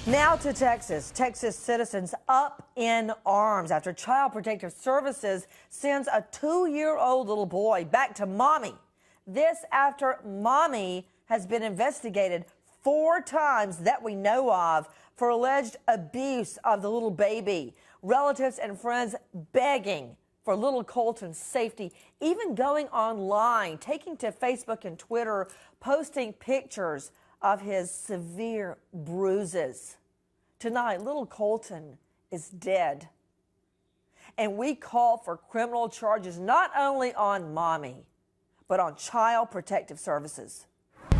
Now to Texas. Texas citizens up in arms after Child Protective Services sends a 2-year-old little boy back to mommy. This after mommy has been investigated 4 times that we know of for alleged abuse of the little baby. Relatives and friends begging for little Colton's safety, even going online, taking to Facebook and Twitter, posting pictures of his severe bruises. Tonight, little Colton is dead. And we call for criminal charges not only on mommy, but on Child Protective Services.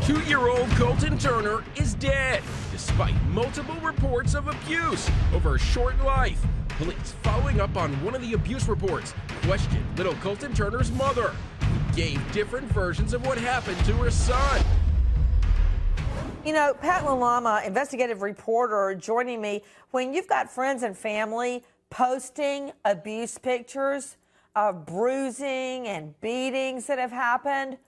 2-year-old Colton Turner is dead, despite multiple reports of abuse over a short life. Police, following up on one of the abuse reports, questioned little Colton Turner's mother, who gave different versions of what happened to her son. You know, Pat Lalama, investigative reporter, joining me. When you've got friends and family posting abuse pictures of bruising and beatings that have happened,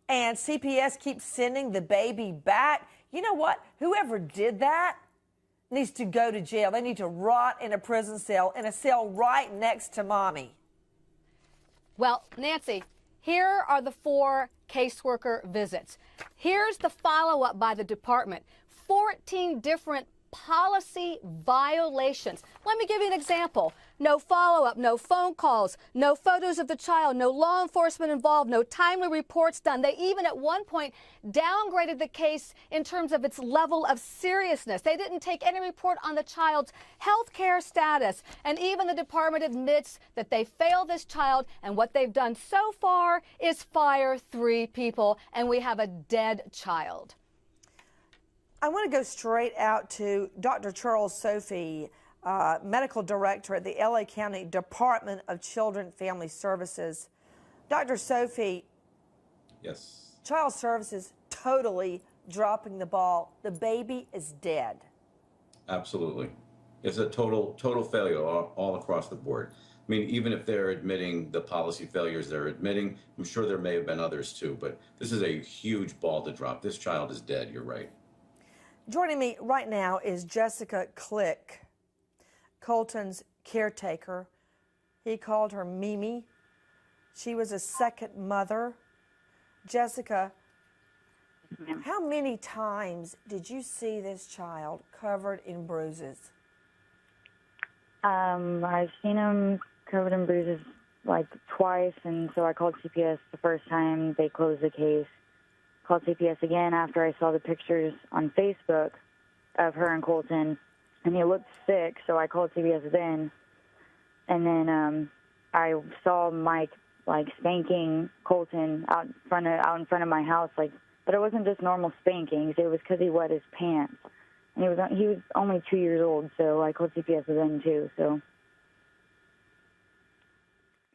and CPS keeps sending the baby back, you know what? Whoever did that needs to go to jail. They need to rot in a prison cell, in a cell right next to mommy. Well, Nancy, here are the 4 caseworker visits. Here's the follow-up by the department. 14 different policy violations. Let me give you an example. No follow-up, no phone calls, no photos of the child, no law enforcement involved, no timely reports done. They even at one point downgraded the case in terms of its level of seriousness. They didn't take any report on the child's health care status. And even the department admits that they failed this child, and what they've done so far is fire 3 people, and we have a dead child. I want to go straight out to Dr. Charles Sophie, medical director at the LA County Department of Children and Family Services. Dr. Sophie. Yes. Child Services totally dropping the ball. The baby is dead. Absolutely. It's a total failure all across the board. I mean, even if they're admitting the policy failures they're admitting, I'm sure there may have been others too, but this is a huge ball to drop. This child is dead, you're right. Joining me right now is Jessica Click, Colton's caretaker. He called her Mimi. She was a second mother. Jessica, how many times did you see this child covered in bruises? I've seen him covered in bruises like twice, and so I called CPS the first time. They closed the case. Called CPS again after I saw the pictures on Facebook of her and Colton, and he looked sick, so I called CPS then. And then I saw Mike spanking Colton out in front of my house, but it wasn't just normal spankings. It was because he wet his pants, and he was only 2 years old, so I called CPS then too. So